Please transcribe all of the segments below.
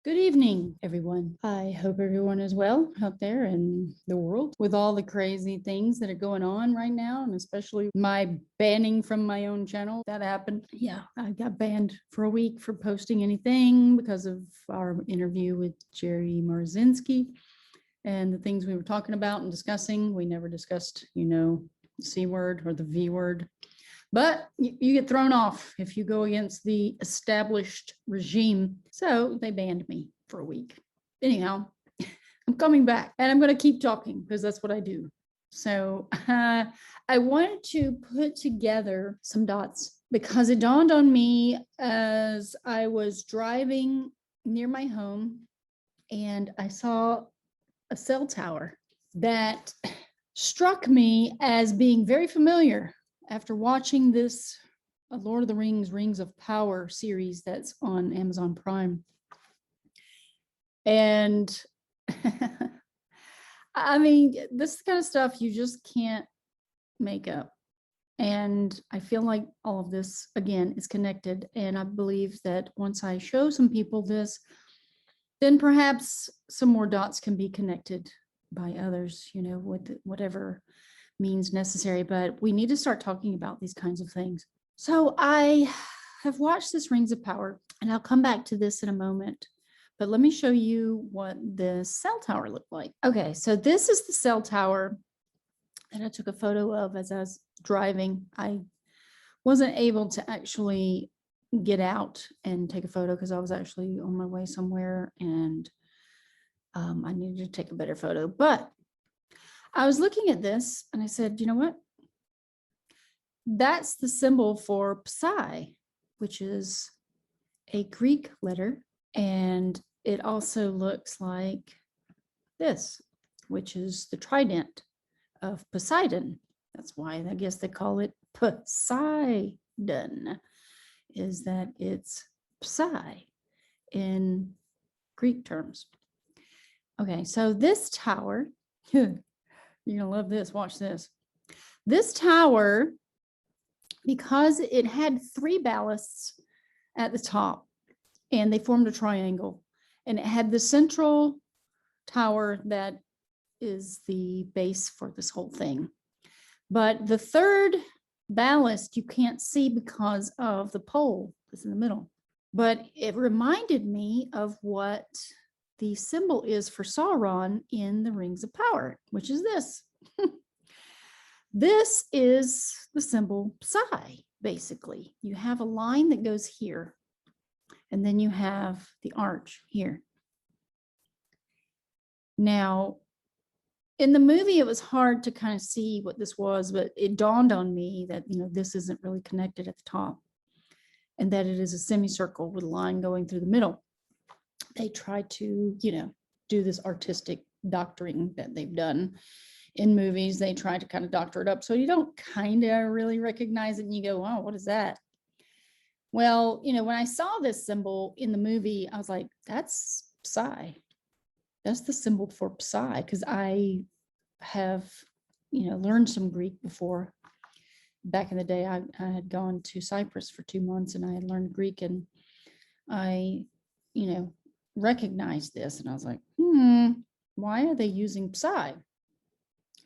Good evening, everyone. I hope everyone is well out there in the world with all the crazy things that are going on right now, and especially my banning from my own channel. That happened. Yeah, I got banned for a week for posting anything because of our interview with Jerry Marzinski and the things we were talking about and discussing. We never discussed, the C word or the V word. But you get thrown off if you go against the established regime. So they banned me for a week. Anyhow, I'm coming back and I'm going to keep talking because that's what I do. So I wanted to put together some dots because it dawned on me as I was driving near my home and I saw a cell tower that struck me as being very familiar after watching this Lord of the Rings, Rings of Power series that's on Amazon Prime. And I mean, this kind of stuff you just can't make up. And I feel like all of this, again, is connected. And I believe that once I show some people this, then perhaps some more dots can be connected by others, with whatever means necessary, but we need to start talking about these kinds of things. So I have watched this Rings of Power, and I'll come back to this in a moment, but let me show you what the cell tower looked like. Okay, so this is the cell tower that I took a photo of as I was driving. I wasn't able to actually get out and take a photo because I was actually on my way somewhere and I needed to take a better photo, but I was looking at this and I said, you know what? That's the symbol for Psi, which is a Greek letter. And it also looks like this, which is the trident of Poseidon. That's why I guess they call it Poseidon, is that it's Psi in Greek terms. Okay, so this tower, you're going to love this. Watch this. This tower, because it had 3 ballasts at the top and they formed a triangle, and it had the central tower that is the base for this whole thing. But the 3rd ballast you can't see because of the pole that's in the middle. But it reminded me of what the symbol is for Sauron in the Rings of Power, which is this. This is the symbol Psi, basically. You have a line that goes here, and then you have the arch here. Now, in the movie, it was hard to kind of see what this was, but it dawned on me that, this isn't really connected at the top and that it is a semicircle with a line going through the middle. They try to, do this artistic doctoring that they've done in movies. They try to kind of doctor it up so you don't kind of really recognize it and you go, oh, what is that? Well, when I saw this symbol in the movie, I was like, that's Psi. That's the symbol for Psi, because I have, learned some Greek before. Back in the day, I had gone to Cyprus for 2 months and I had learned Greek, and I, recognized this, and I was like, why are they using Psi?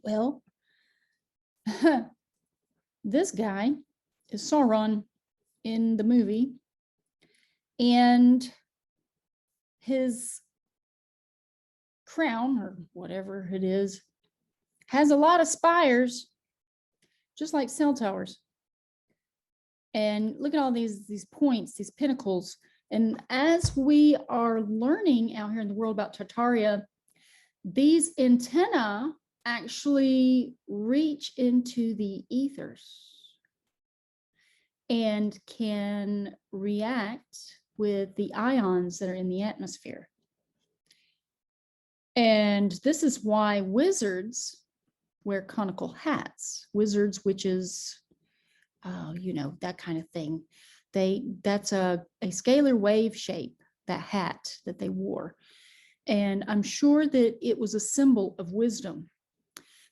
Well, this guy is Sauron in the movie, and his crown, or whatever it is, has a lot of spires, just like cell towers. And look at all these points, these pinnacles. And as we are learning out here in the world about Tartaria, these antennae actually reach into the ethers and can react with the ions that are in the atmosphere. And this is why wizards wear conical hats. Wizards, witches, that kind of thing. That's a scalar wave shape, that hat that they wore. And I'm sure that it was a symbol of wisdom.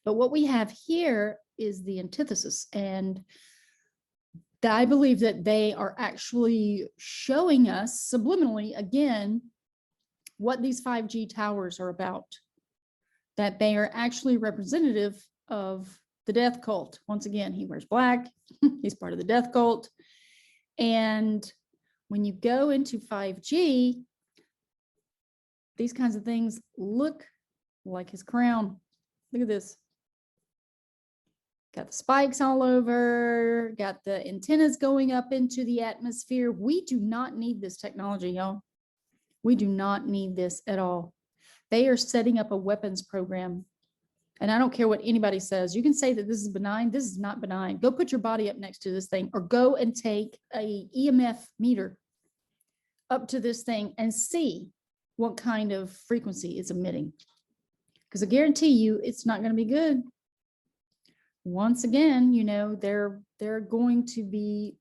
But what we have here is the antithesis. And I believe that they are actually showing us subliminally, again, what these 5G towers are about, that they are actually representative of the death cult. Once again, he wears black. He's part of the death cult. And when you go into 5G, these kinds of things look like his crown. Look at this. Got the spikes all over, got the antennas going up into the atmosphere. We do not need this technology, y'all. We do not need this at all. They are setting up a weapons program. And I don't care what anybody says. You can say that this is benign. This is not benign. Go put your body up next to this thing, or go and take a EMF meter up to this thing and see what kind of frequency it's emitting. Because I guarantee you it's not going to be good. Once again, you know, they're going to be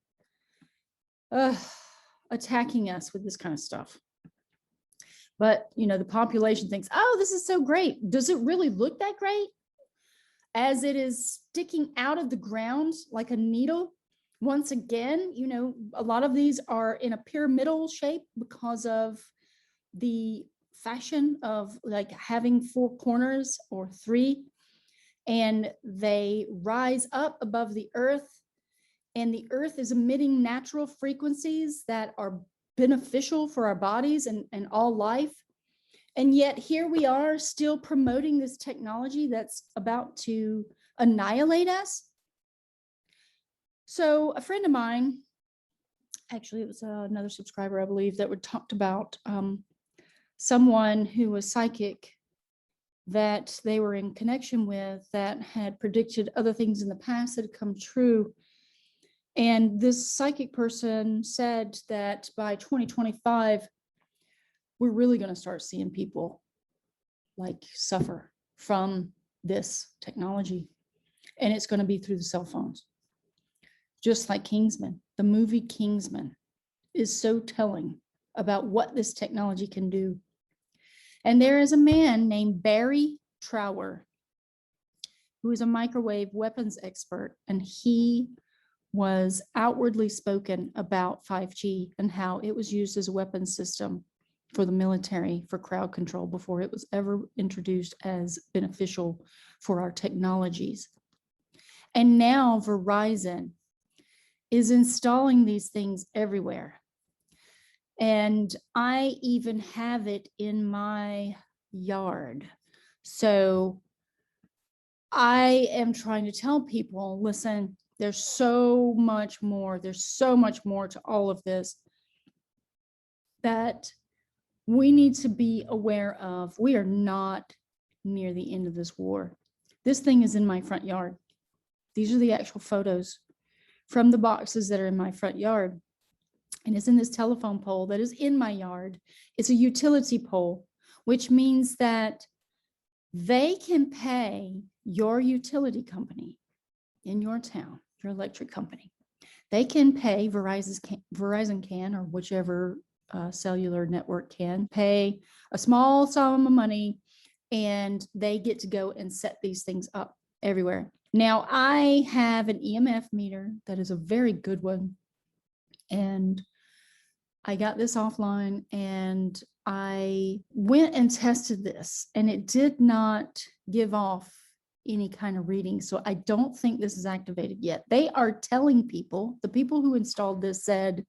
attacking us with this kind of stuff. But, you know, the population thinks, oh, this is so great. Does it really look that great? As it is sticking out of the ground like a needle. Once again, you know, a lot of these are in a pyramidal shape because of the fashion of like having 4 corners or 3. And they rise up above the earth, and the earth is emitting natural frequencies that are beneficial for our bodies and all life. And yet here we are still promoting this technology that's about to annihilate us. So a friend of mine, actually it was another subscriber, I believe, that would talked about someone who was psychic that they were in connection with that had predicted other things in the past that had come true. And this psychic person said that by 2025, we're really going to start seeing people like suffer from this technology. And it's going to be through the cell phones. Just like Kingsman, the movie Kingsman is so telling about what this technology can do. And there is a man named Barry Trower, who is a microwave weapons expert, and he was outwardly spoken about 5G and how it was used as a weapons system for the military for crowd control before it was ever introduced as beneficial for our technologies. And now Verizon is installing these things everywhere. And I even have it in my yard. So I am trying to tell people, listen, there's so much more. There's so much more to all of this that we need to be aware of. We are not near the end of this war. This thing is in my front yard. These are the actual photos from the boxes that are in my front yard. And it's in this telephone pole that is in my yard. It's a utility pole, which means that they can pay your utility company in your town, your electric company. They can pay, Verizon can, or whichever cellular network can, pay a small sum of money, and they get to go and set these things up everywhere. Now, I have an EMF meter that is a very good one. And I got this offline and I went and tested this, and it did not give off any kind of reading. So I don't think this is activated yet. They are telling people, the people who installed this said,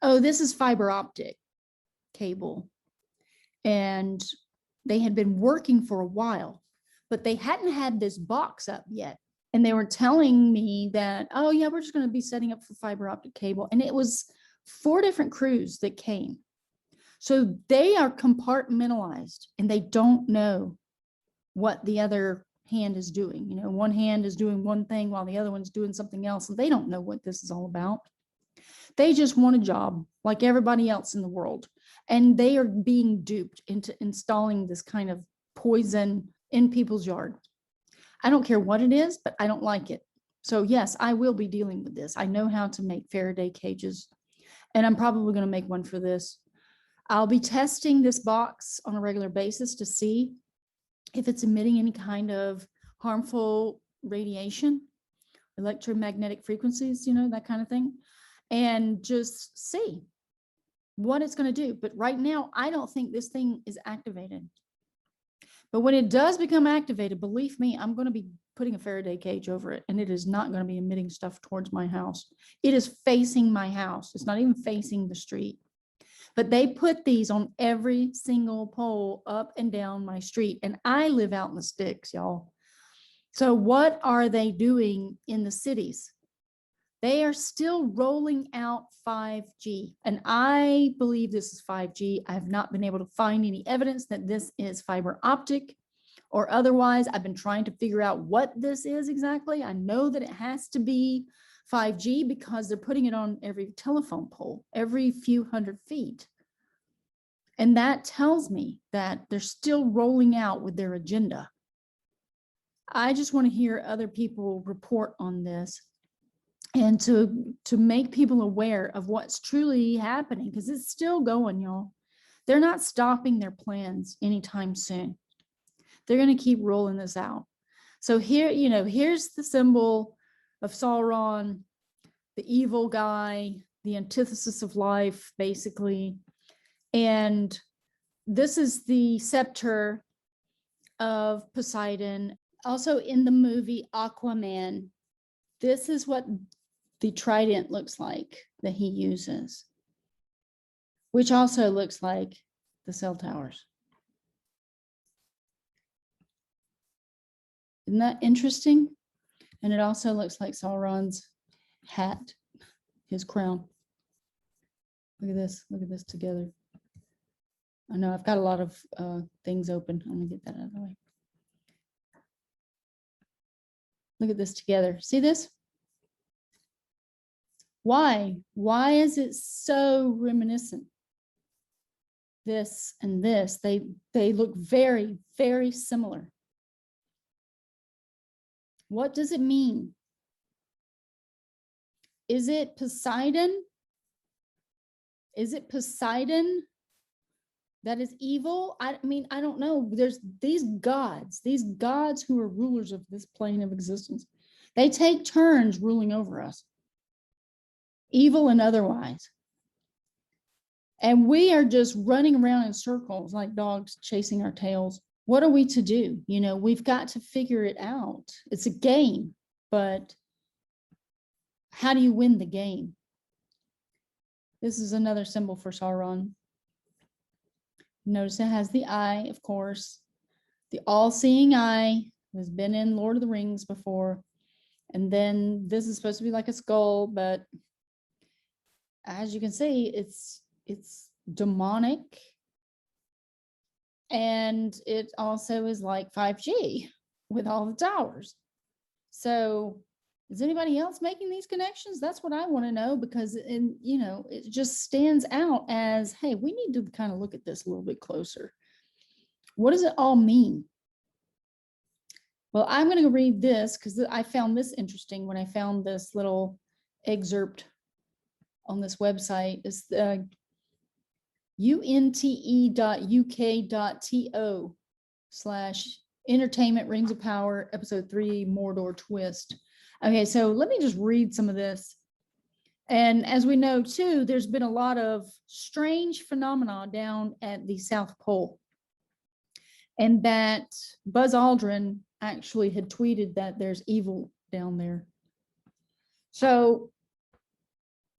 oh, this is fiber optic cable. And they had been working for a while, but they hadn't had this box up yet. And they were telling me that, oh yeah, we're just going to be setting up for fiber optic cable. And it was 4 different crews that came. So they are compartmentalized and they don't know what the other hand is doing. You know, one hand is doing one thing while the other one's doing something else. And they don't know what this is all about. They just want a job like everybody else in the world. And they are being duped into installing this kind of poison in people's yard. I don't care what it is, but I don't like it. So yes, I will be dealing with this. I know how to make Faraday cages, and I'm probably going to make one for this. I'll be testing this box on a regular basis to see if it's emitting any kind of harmful radiation, electromagnetic frequencies, you know, that kind of thing, and just see. what it's going to do. But right now, I don't think this thing is activated. But when it does become activated, believe me, I'm going to be putting a Faraday cage over it, and it is not going to be emitting stuff towards my house. It is facing my house. It's not even facing the street. But they put these on every single pole up and down my street. And I live out in the sticks, y'all. So what are they doing in the cities? They are still rolling out 5G. And I believe this is 5G. I have not been able to find any evidence that this is fiber optic or otherwise. I've been trying to figure out what this is exactly. I know that it has to be 5G because they're putting it on every telephone pole, every few hundred feet. And that tells me that they're still rolling out with their agenda. I just want to hear other people report on this and to make people aware of what's truly happening, because it's still going, y'all. They're not stopping their plans anytime soon. They're going to keep rolling this out. So here, here's the symbol of Sauron, the evil guy, the antithesis of life, basically. And this is the scepter of Poseidon. Also in the movie Aquaman, this is what the trident looks like that he uses, which also looks like the cell towers. Isn't that interesting? And it also looks like Sauron's hat, his crown. Look at this together. I know I've got a lot of things open. I'm gonna get that out of the way. Look at this together. See this? Why? Why is it so reminiscent? This and this, they look very, very similar. What does it mean? Is it Poseidon? Is it Poseidon that is evil? I mean, I don't know. There's these gods who are rulers of this plane of existence. They take turns ruling over us, evil and otherwise. And we are just running around in circles like dogs chasing our tails. What are we to do? We've got to figure it out. It's a game, but how do you win the game? This is another symbol for Sauron. Notice it has the eye, of course. The all-seeing eye has been in Lord of the Rings before. And then this is supposed to be like a skull, but as you can see, it's demonic. And it also is like 5G with all the towers. So is anybody else making these connections? That's what I want to know, because it just stands out as, hey, we need to kind of look at this a little bit closer. What does it all mean? Well, I'm going to read this because I found this interesting when I found this little excerpt on this website. It's unte.uk.to/entertainment Rings of Power, episode 3, Mordor Twist. Okay, so let me just read some of this. And as we know too, there's been a lot of strange phenomena down at the South Pole. And that Buzz Aldrin actually had tweeted that there's evil down there. So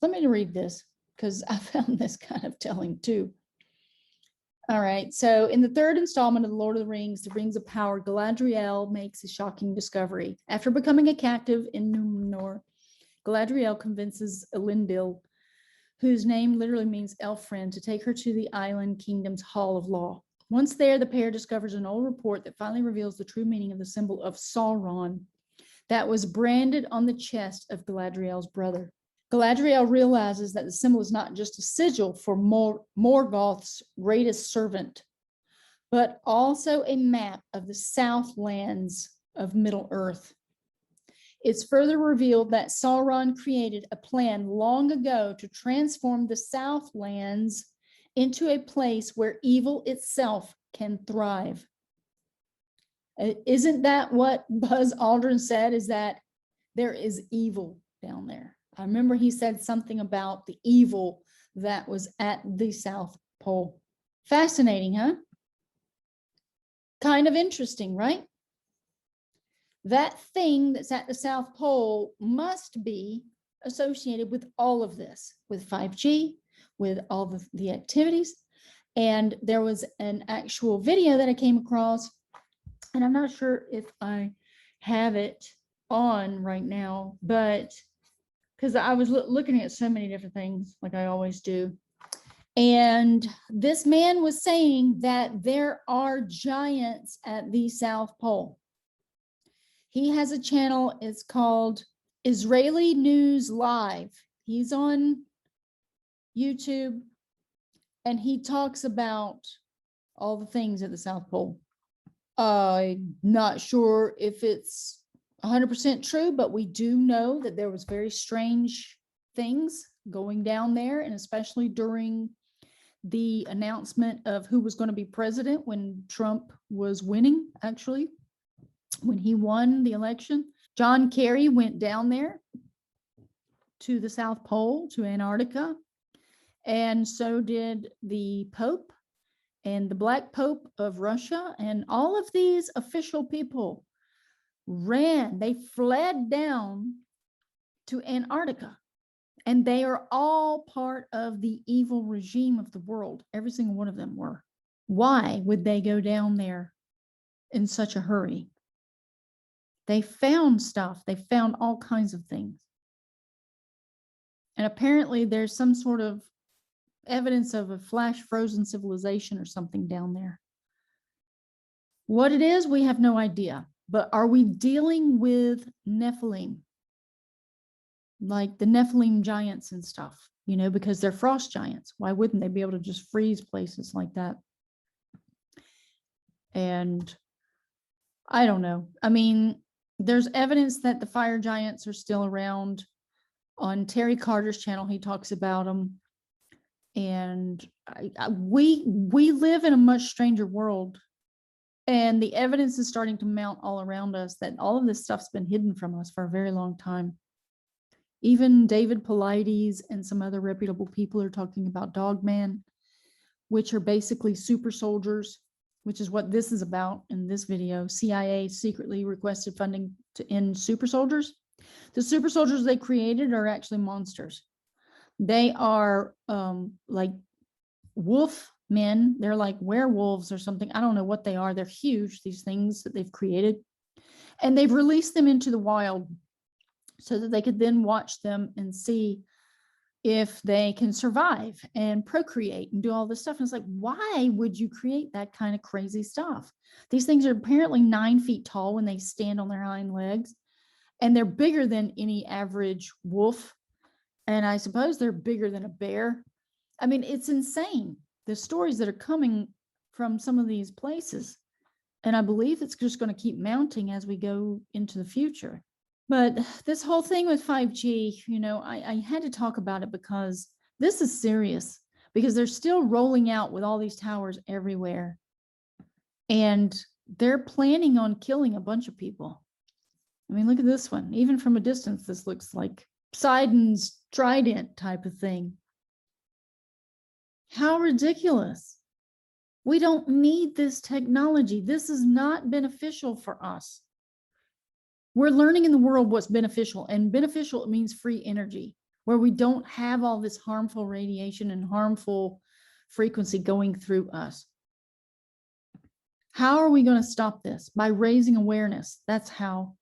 let me read this because I found this kind of telling too. All right, so in the third installment of The Lord of the Rings, The Rings of Power, Galadriel makes a shocking discovery. After becoming a captive in Numenor, Galadriel convinces Elendil, whose name literally means elf friend, to take her to the island kingdom's Hall of Law. Once there, the pair discovers an old report that finally reveals the true meaning of the symbol of Sauron that was branded on the chest of Galadriel's brother. Galadriel realizes that the symbol is not just a sigil for Morgoth's greatest servant, but also a map of the Southlands of Middle-earth. It's further revealed that Sauron created a plan long ago to transform the Southlands into a place where evil itself can thrive. Isn't that what Buzz Aldrin said, is that there is evil down there? I remember he said something about the evil that was at the South Pole. Fascinating, huh? Kind of interesting, right? That thing that's at the South Pole must be associated with all of this, with 5G, with all the activities. And there was an actual video that I came across, and I'm not sure if I have it on right now, but because I was looking at so many different things, like I always do. And this man was saying that there are giants at the South Pole. He has a channel, it's called Israeli News Live. He's on YouTube, and he talks about all the things at the South Pole. I'm not sure if it's 100% true, but we do know that there was very strange things going down there, and especially during the announcement of who was going to be president when Trump was winning, actually, when he won the election. John Kerry went down there to the South Pole, to Antarctica, and so did the Pope and the Black Pope of Russia, and all of these official people they fled down to Antarctica, and they are all part of the evil regime of the world. Every single one of them were. Why would they go down there in such a hurry? They found stuff. They found all kinds of things. And apparently there's some sort of evidence of a flash frozen civilization or something down there. What it is, we have no idea. But are we dealing with Nephilim? Like the Nephilim giants and stuff, you know, because they're frost giants. Why wouldn't they be able to just freeze places like that? And I don't know. I mean, there's evidence that the fire giants are still around. On Terry Carter's channel, he talks about them. And we live in a much stranger world, and the evidence is starting to mount all around us that all of this stuff's been hidden from us for a very long time. Even David Paulides and some other reputable people are talking about Dogman, which are basically super soldiers, which is what this is about in this video. CIA secretly requested funding to end super soldiers. The super soldiers they created are actually monsters. They are like wolf men. They're like werewolves or something. I don't know what they are. They're huge, these things that they've created. And they've released them into the wild so that they could then watch them and see if they can survive and procreate and do all this stuff. And it's like, why would you create that kind of crazy stuff? These things are apparently 9 feet tall when they stand on their hind legs, and they're bigger than any average wolf. And I suppose they're bigger than a bear. I mean, it's insane, the stories that are coming from some of these places. And I believe it's just going to keep mounting as we go into the future. But this whole thing with 5G, you know, I had to talk about it because this is serious, because they're still rolling out with all these towers everywhere. And they're planning on killing a bunch of people. I mean, look at this one. Even from a distance, this looks like Poseidon's trident type of thing. How ridiculous. We don't need this technology. This is not beneficial for us. We're learning in the world what's beneficial, and beneficial means free energy, where we don't have all this harmful radiation and harmful frequency going through us. How are we going to stop this? By raising awareness. That's how.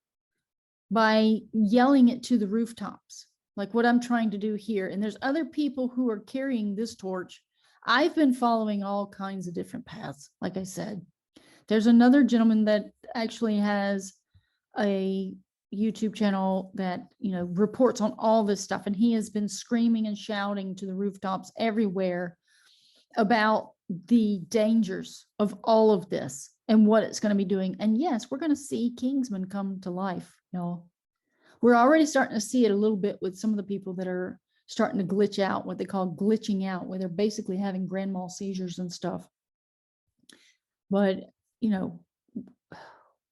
By yelling it to the rooftops, like what I'm trying to do here. And there's other people who are carrying this torch. I've been following all kinds of different paths. Like I said, there's another gentleman that actually has a YouTube channel that, you know, reports on all this stuff. And he has been screaming and shouting to the rooftops everywhere about the dangers of all of this and what it's going to be doing. And yes, we're going to see Kingsmen come to life, y'all. We're already starting to see it a little bit with some of the people that are starting to glitch out, what they call glitching out, where they're basically having grand mal seizures and stuff. But, you know,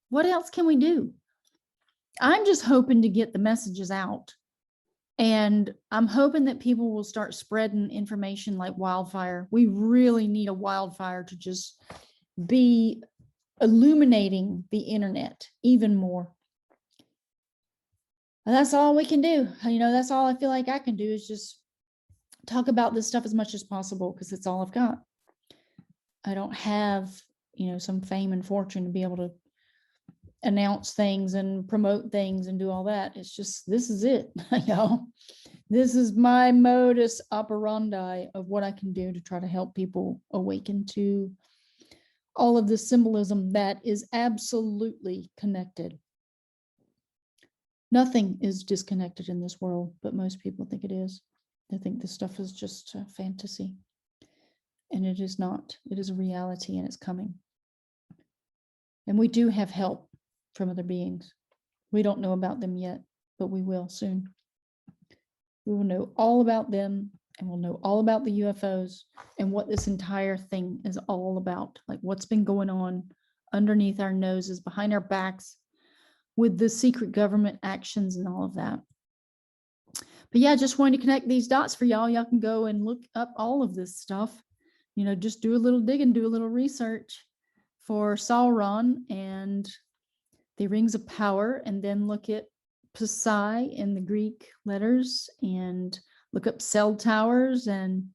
what else can we do? I'm just hoping to get the messages out And I'm hoping that people will start spreading information like wildfire. We really need a wildfire to just be illuminating the internet even more. And that's all we can do. That's all I feel like I can do is just talk about this stuff as much as possible because it's all I've got. I don't have, some fame and fortune to be able to announce things and promote things and do all that. It's just, this is it, This is my modus operandi of what I can do to try to help people awaken to all of the symbolism that is absolutely connected. Nothing is disconnected in this world, but most people think it is. They think this stuff is just a fantasy. And it is not. It is a reality and it's coming. And we do have help from other beings. We don't know about them yet, but we will soon. We will know all about them and we'll know all about the UFOs and what this entire thing is all about, like what's been going on underneath our noses, behind our backs, with the secret government actions and all of that. But yeah, just wanted to connect these dots for y'all. Y'all can go and look up all of this stuff. Just do a little digging, do a little research for Sauron and the Rings of Power, and then look at Psi in the Greek letters and look up cell towers and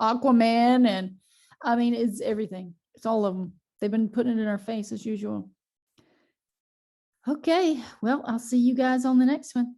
Aquaman. And it's everything. It's all of them. They've been putting it in our face as usual. Okay, well, I'll see you guys on the next one.